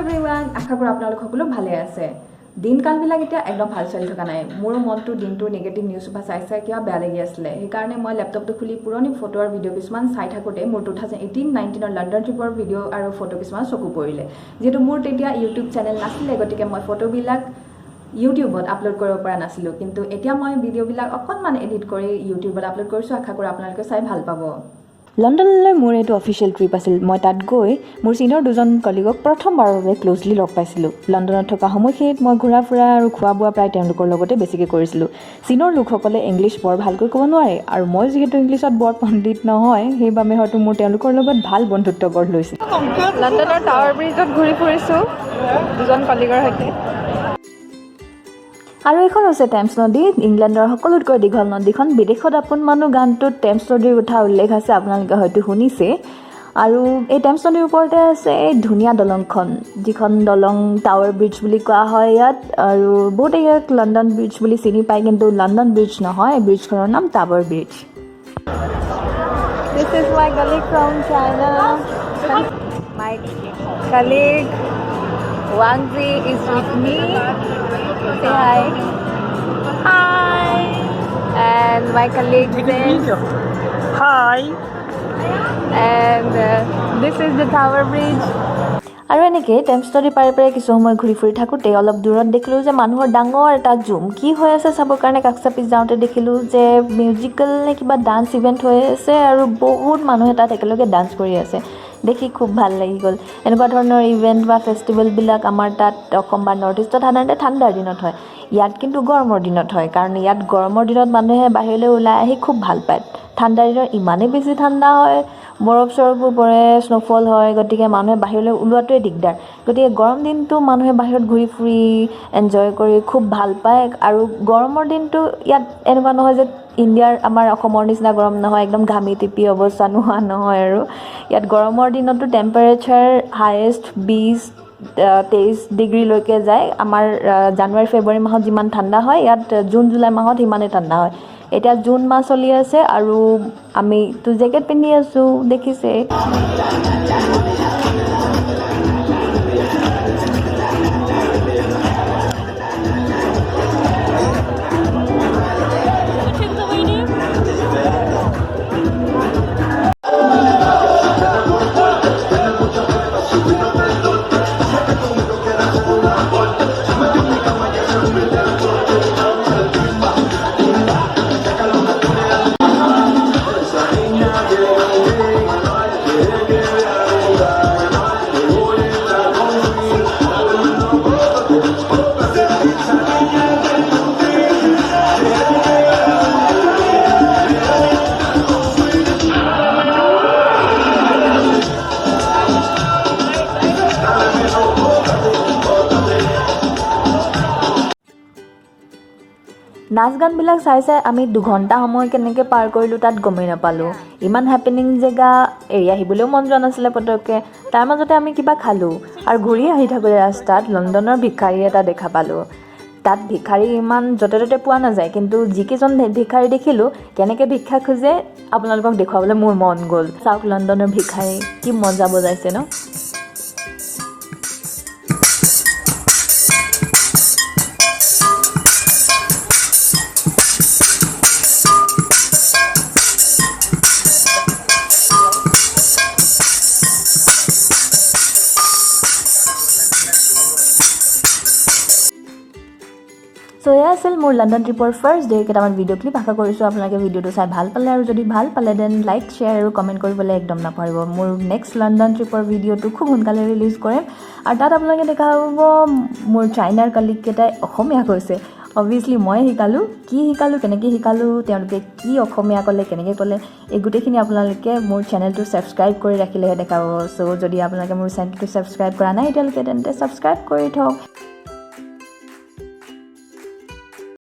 Everyone আশা কৰোঁ আপোনালোক সকলো ভালে আছে দিনকালবিলাক এতিয়া একদম ভাল চলি থকা নাই মোৰ মনটো দিনটোৰ নিগেটিভ নিউজ বা চাই কিবা বেয়া লাগি আছিলে সেইকাৰণে মই লেপটপটো খুলি পুৰণি ফটো আৰু ভিডিঅ' কিছুমান চাই থাকোঁতে মোৰ 2018-19 লণ্ডন ট্ৰিপৰ ভিডিঅ' আৰু ফটো কিছুমান চকু পৰিলে যিহেতু মোৰ তেতিয়া ইউটিউব চেনেল নাছিলে গতিকে মই ফটোবিলাক ইউটিউবত আপলোড কৰিব পৰা নাছিলোঁ কিন্তু এতিয়া মই ভিডিঅ'বিলাক অকণমান এডিট কৰি ইউটিউবত আপলোড কৰিছোঁ আশা কৰোঁ আপোনালোকে চাই ভাল পাব লণ্ডনলৈ মোৰ এইটো অফিচিয়েল ট্ৰিপ আছিল মই তাত গৈ মোৰ চীনৰ দুজন কলিগক প্ৰথমবাৰৰ বাবে ক্লোজলি লগ পাইছিলোঁ লণ্ডনত থকা সময়খিনিত মই ঘূৰা ফুৰা আৰু খোৱা বোৱা প্ৰায় তেওঁলোকৰ লগতে বেছিকৈ কৰিছিলোঁ চীনৰ লোকসকলে ইংলিছ বৰ ভালকৈ ক'ব নোৱাৰে আৰু মই যিহেতু ইংলিছত বৰ পণ্ডিত নহয় সেইবাবে হয়তো মোৰ তেওঁলোকৰ লগত ভাল বন্ধুত্ব গঢ় লৈছিল লণ্ডনৰ টাৱাৰ ব্ৰিজত ঘূৰি ফুৰিছোঁ দুজন কলিগৰ সৈতে আৰু এখন হৈছে টেমছ নদী ইংলেণ্ডৰ সকলোতকৈ দীঘল নদীখন বিদেশত আপোন মানুহ গানটোত টেমছ নদীৰ কথা উল্লেখ আছে আপোনালোকে হয়তো শুনিছে আৰু এই টেমছ নদীৰ ওপৰতে আছে এই ধুনীয়া দলংখন যিখন দলং টাৱাৰ ব্ৰিজ বুলি কোৱা হয় ইয়াত আৰু বহুতে ইয়াক লণ্ডন ব্ৰিজ বুলি চিনি পায় কিন্তু লণ্ডন ব্ৰিজ নহয় এই ব্ৰিজখনৰ নাম tower bridge This is my colleague from China. My colleague Wangzi is with me. Say hi. Hi. And my colleague says hi. And this is the tower bridge. আৰু এনেকৈ Thames নদী পাৰে কিছু সময় ঘূৰি ফুৰি থাকোঁতে অলপ দূৰত দেখিলোঁ যে মানুহৰ ডাঙৰ এটা জুম কি হৈ আছে চাবৰ কাৰণে কাষ চাপি যাওঁতে দেখিলোঁ যে মিউজিকেল নে কিবা ডান্স ইভেণ্ট হৈ আছে আৰু বহুত মানুহে তাত একেলগে ডান্স কৰি আছে দেখি খুব ভাল লাগি গ'ল এনেকুৱা ধৰণৰ ইভেণ্ট বা ফেষ্টিভেলবিলাক আমাৰ তাত অসম বা নৰ্থ ইষ্টত সাধাৰণতে ঠাণ্ডাৰ দিনত হয় ইয়াত কিন্তু গৰমৰ দিনত হয় কাৰণ ইয়াত গৰমৰ দিনত মানুহে বাহিৰলৈ ওলাই আহি খুব ভাল পায় ঠাণ্ডাৰ দিনত ইমানেই বেছি ঠাণ্ডা হয় বৰফ চৰফবোৰ পৰে স্ন'ফল হয় গতিকে মানুহে বাহিৰলৈ ওলোৱাটোৱে দিগদাৰ গতিকে গৰম দিনটো মানুহে বাহিৰত ঘূৰি ফুৰি এনজয় কৰি খুব ভাল পায় আৰু গৰমৰ দিনটো ইয়াত এনেকুৱা নহয় যে ইণ্ডিয়াৰ আমাৰ অসমৰ নিচিনা গৰম নহয় একদম ঘামি টিপি অৱস্থা নোহোৱা নহয় আৰু ইয়াত গৰমৰ দিনতো টেম্পাৰেচাৰ হায়েষ্ট 20-23 ডিগ্ৰীলৈকে যায় আমাৰ জানুৱাৰী ফেব্ৰুৱাৰী মাহত যিমান ঠাণ্ডা হয় ইয়াত জুন জুলাই মাহত সিমানেই ঠাণ্ডা হয় এতিয়া জুন মাহ চলি আছে আৰু আমিতো জেকেট পিন্ধি আছোঁ দেখিছে নাচ গানবিলাক চাই আমি 2 ঘণ্টা সময় কেনেকৈ পাৰ কৰিলোঁ তাত গমেই নাপালোঁ ইমান হেপেনিং জেগা এৰি আহিবলৈও মন যোৱা নাছিলে পটককৈ তাৰ মাজতে আমি কিবা খালোঁ আৰু ঘূৰি আহি থাকোঁতে ৰাস্তাত লণ্ডনৰ ভিক্ষাৰী এটা দেখা পালোঁ তাত ভিক্ষাৰী ইমান য'তে ত'তে পোৱা নাযায় কিন্তু যিকেইজন ভিক্ষাৰী দেখিলোঁ কেনেকৈ ভিক্ষা খোজে আপোনালোকক দেখুৱাবলৈ মোৰ মন গ'ল চাওক লণ্ডনৰ ভিক্ষাৰী কি মজা বজাইছে ন সো এয়া আছিল মোৰ লণ্ডন ট্ৰিপৰ ফাৰ্ষ্ট ডে কেইটামান ভিডিঅ' ক্লিপ আশা কৰিছোঁ আপোনালোকে ভিডিঅ'টো চাই ভাল পালে আৰু যদি ভাল পালে দেন লাইক শ্বেয়াৰ আৰু কমেণ্ট কৰিবলৈ একদম নাপাহৰিব মোৰ নেক্সট লণ্ডন ট্ৰিপৰ ভিডিঅ'টো খুব সোনকালে ৰিলিজ কৰিম আৰু তাত আপোনালোকে দেখা পাব মোৰ চাইনাৰ কলিগ কেইটাই অসমীয়া কৈছে অবভিয়াছলি মই শিকালোঁ কি শিকালোঁ কেনেকৈ শিকালোঁ তেওঁলোকে কি অসমীয়া ক'লে কেনেকৈ ক'লে এই গোটেইখিনি আপোনালোকে মোৰ চেনেলটো ছাবস্ক্ৰাইব কৰি ৰাখিলেহে দেখা পাব চ' যদি আপোনালোকে মোৰ চেনেলটো ছাবস্ক্ৰাইব কৰা নাই এতিয়ালৈকে তেন্তে ছাবস্ক্ৰাইব কৰি থওক